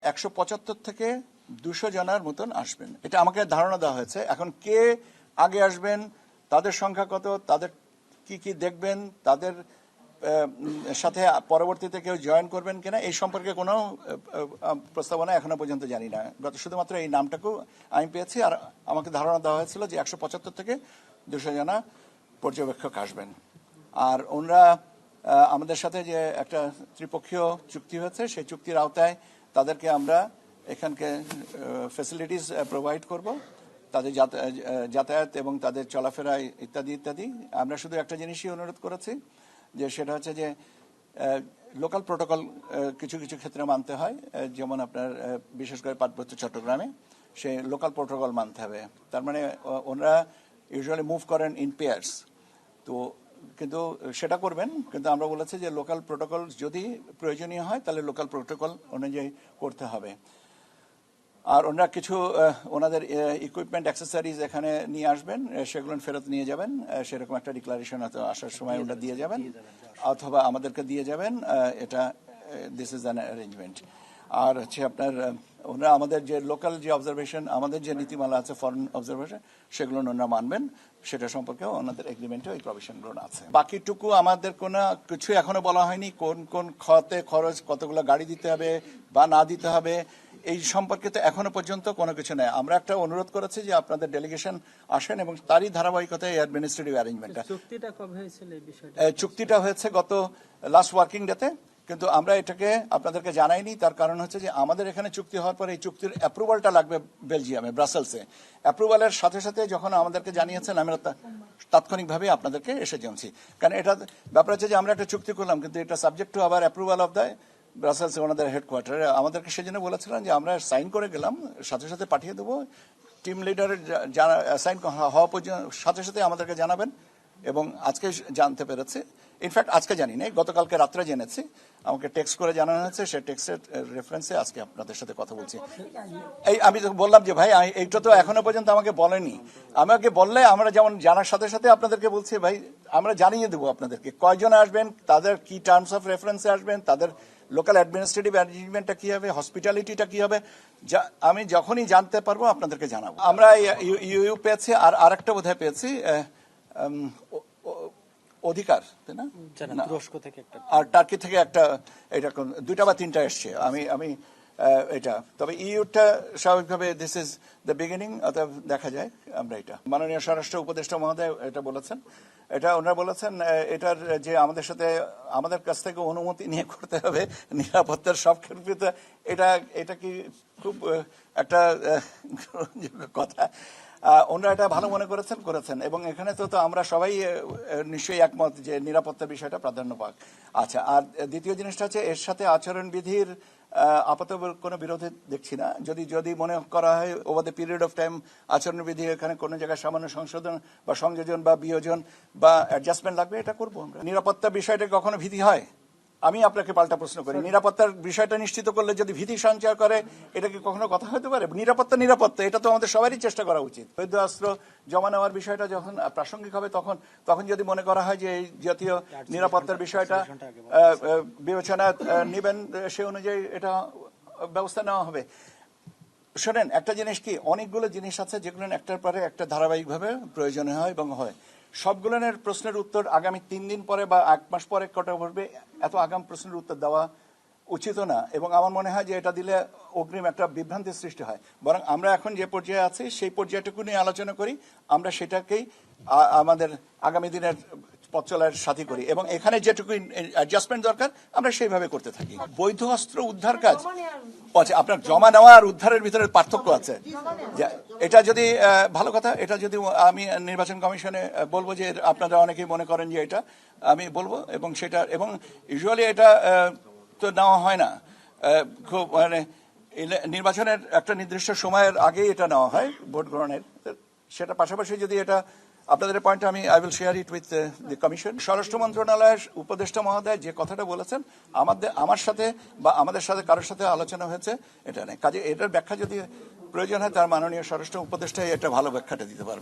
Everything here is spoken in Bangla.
175 থেকে 200 জনের মতন আসবেন, এটা আমাকে ধারণা দেওয়া হয়েছে। এখন কে আগে আসবেন, তাদের সংখ্যা কত, তাদের কি কি দেখবেন, তাদের সাথে পরবর্তীতে কেউ জয়েন করবেন কিনা এই সম্পর্কে কোনো প্রস্তাবনা এখনো পর্যন্ত জানি না। শুধুমাত্র এই নামটাকেও আমি পেয়েছি, আর আমাকে ধারণা দেওয়া হয়েছিল যে 175 থেকে 200 জনা পর্যবেক্ষক আসবেন। আর ওনারা আমাদের সাথে যে একটা ত্রিপক্ষীয় চুক্তি হয়েছে, সেই চুক্তির আওতায় তাদেরকে আমরা এখানকে ফ্যাসিলিটিস প্রোভাইড করব, তাদের যাতায়াত এবং তাদের চলাফেরা ইত্যাদি ইত্যাদি। আমরা শুধু একটা জিনিসই অনুরোধ করেছি, যে সেটা হচ্ছে যে লোকাল প্রোটোকল কিছু কিছু ক্ষেত্রে মানতে হয়, যেমন আপনার বিশেষ করে পার্বত্য চট্টগ্রামে সে লোকাল প্রোটোকল মানতে হবে। তার মানে ওনারা ইউজুয়ালি মুভ করেন ইন পেয়ার্স, তো কিন্তু সেটা করবেন, কিন্তু আমরা বলেছি যে লোকাল প্রোটোকল যদি প্রয়োজনীয় হয় তাহলে লোকাল প্রোটোকল অনুযায়ী করতে হবে। আর ওনারা কিছু ওনাদের ইকুইপমেন্ট অ্যাক্সেসরিজ এখানে নিয়ে আসবেন, সেগুলো ফেরত নিয়ে যাবেন, সেরকম একটা ডিক্লারেশন হয়তো আসার সময় ওটা দিয়ে যাবেন, অথবা আমাদেরকে দিয়ে যাবেন। এটা দিস ইজ অ্যান অ্যারেঞ্জমেন্ট। আর হচ্ছে আপনার ওনারা আমাদের যে লোকাল যে অবজারভেশন, আমাদের যে নীতিমালা আছে ফরেন অবজারভেশন, সেগুলো ওনারা মানবেন, সেটা সম্পর্কেও ওনাদের এগ্রিমেন্টে ওই প্রভিশনগুলো আছে। বাকিটুকু আমাদের কোনো কিছু এখনো বলা হয়নি, কোন কোন খাতে খরচ, কতগুলো গাড়ি দিতে হবে বা না দিতে হবে, এই সম্পর্কে তো এখনো পর্যন্ত কোনো কিছু নেই। আমরা একটা অনুরোধ করেছি যে আপনাদের ডেলিগেশন আসেন, এবং তারই ধারাবাহিকতায় অ্যাডমিনিস্ট্রেটিভ অ্যারেঞ্জমেন্টটা। চুক্তিটা কবে হয়েছিল এই বিষয়টা? চুক্তিটা হয়েছে গত লাস্ট ওয়ার্কিং ডেতে, কিন্তু আমরা এটাকে আপনাদেরকে জানাইনি। তার কারণ হচ্ছে যে আমাদের এখানে চুক্তি হওয়ার পরে এই চুক্তির অ্যাপ্রুভালটা লাগবে বেলজিয়ামে, ব্রাসেলসে। অ্যাপ্রুভালের সাথে সাথে যখন আমাদেরকে জানিয়েছেন, আমরা তাৎক্ষণিকভাবে আপনাদেরকে এসে জানছি। কারণ এটা ব্যাপার হচ্ছে যে আমরা একটা চুক্তি করলাম, কিন্তু এটা সাবজেক্ট টু আবার অ্যাপ্রুভাল অফ দ্য ব্রাসেলস, ওনাদের হেডকোয়ার্টারে। আমাদেরকে সেজন্য বলেছিলেন যে আমরা সাইন করে গেলাম, সাথে সাথে পাঠিয়ে দেবো, টিম লিডারের সাইন হওয়া পর্যন্ত সাথে সাথে আমাদেরকে জানাবেন। এবং আজকে জানতে পেরেছে, ইনফ্যাক্ট আজকে জানি না, গতকালকে রাত্রে জেনেছি, আমাকে টেক্সট করে জানানো হয়েছে, সে টেক্সটের রেফারেন্সে আজকে আপনাদের সাথে কথা বলছি। এই আমি তো বললাম যে ভাই এইটা তো এখনো পর্যন্ত আমাকে বলেনি, আমাকে বললে আমরা যেমন জানার সাথে সাথে আপনাদেরকে বলছি ভাই আমরা জানিয়ে দেবো আপনাদেরকে কয়জন আসবেন, তাদের কি টার্মস অফ রেফারেন্সে আসবেন, তাদের লোকাল অ্যাডমিনিস্ট্রেটিভ অ্যারেঞ্জমেন্টটা কি হবে, হসপিটালিটিটা কি হবে, আমি যখনই জানতে পারবো আপনাদেরকে জানাবো। আমরা ইউ পেয়েছি, আর আরেকটা বোধহয় পেয়েছি অধিকার, তাই না, তুরস্ক থেকে একটা, আর টার্কি থেকে একটা, এটা দুইটা বা তিনটা এসছে। আমি এটা, তবে ইউটা স্বাভাবিকভাবে দিস ইজ দ্য বিগিনিং, অর্থাৎ দেখা যায় আমরা এটা। মাননীয় স্বরাষ্ট্র উপদেষ্টা মহোদয় এটা বলেছেন, এটা ওনারা বলেছেন এটার যে আমাদের সাথে আমাদের কাছ থেকে অনুমতি নিয়ে করতে হবে নিরাপত্তার সব ক্ষেত্রে। এটা কি খুব একটা কথা, ওনারা এটা ভালো মনে করেছেন, এবং এখানে তো আমরা সবাই নিশ্চয়ই একমত যে নিরাপত্তার বিষয়টা প্রাধান্য পাক। আচ্ছা, আর দ্বিতীয় জিনিসটা হচ্ছে এর সাথে আচরণবিধির আপাতত কোনো বিরোধী দেখছি না। যদি মনে করা হয় over the period of time আচরণবিধি এখানে কোনো জায়গায় সামান্য সংশোধন বা সংযোজন বা বিয়োজন বা অ্যাডজাস্টমেন্ট লাগবে, এটা করবো আমরা। নিরাপত্তার বিষয়টা কখনো ভীতি হয়? আমি আপনাকে পাল্টা প্রশ্ন করি, নিরাপত্তার বিষয়টা নিশ্চিত করলে যদি ভীতি সঞ্চার করে, এটা কি কখনো কথা হতে পারে? নিরাপত্তা এটা তো আমাদের সবারই চেষ্টা করা উচিত। বৈধ অস্ত্র জমা নেওয়ার বিষয়টা যখন প্রাসঙ্গিক হবে, তখন যদি মনে করা হয় যে এই জাতীয় নিরাপত্তার বিষয়টা বিবেচনা নেবেন, সে অনুযায়ী এটা ব্যবস্থা নেওয়া হবে। শোনেন, একটা জিনিস কি, অনেকগুলো জিনিস আছে যেগুলো একটার পরে একটা ধারাবাহিকভাবে প্রয়োজন হয় এবং হয়। সবগুলোর প্রশ্নের উত্তর আগামী 3 দিন পরে বা 1 মাস পরে কটা বলবে, এত আগাম প্রশ্নের উত্তর দেওয়া উচিত না। এবং আমার মনে হয় যে এটা দিলে অগ্রিম একটা বিভ্রান্তির সৃষ্টি হয়। বরং আমরা এখন যে পর্যায়ে আছি সেই পর্যায়টুকু নিয়ে আলোচনা করি, আমরা সেটাকেই আমাদের আগামী দিনের পথ চলার সাথী করি, এবং এখানে যেটুকু অ্যাডজাস্টমেন্ট দরকার আমরা সেইভাবে করতে থাকি। বৈধ অস্ত্র উদ্ধার কাজ, আচ্ছা, আপনার জমা নেওয়া আর উদ্ধারের ভিতরে পার্থক্য আছে। এটা যদি ভালো কথা, এটা যদি আমি নির্বাচন কমিশনে বলবো যে আপনারা অনেকেই মনে করেন যে এটা আমি বলবো, এবং সেটা, এবং ইউজুয়ালি এটা তো নেওয়া হয় না, খুব মানে নির্বাচনের একটা নির্দিষ্ট সময়ের আগেই এটা নেওয়া হয় ভোট গ্রহণের। সেটা পাশাপাশি যদি এটা আপনাদের point, I will share it with the commission. স্বরাষ্ট্র মন্ত্রণালয়ের উপদেষ্টা মহোদয় যে কথাটা বলেছেন, আমার সাথে বা আমাদের সাথে কারোর সাথে আলোচনা হয়েছে এটা নেই। কাজে এটার ব্যাখ্যা যদি প্রয়োজন হয়, তার মাননীয় স্বরাষ্ট্র উপদেষ্টাই এটা ভালো ব্যাখ্যাটা দিতে পারবে।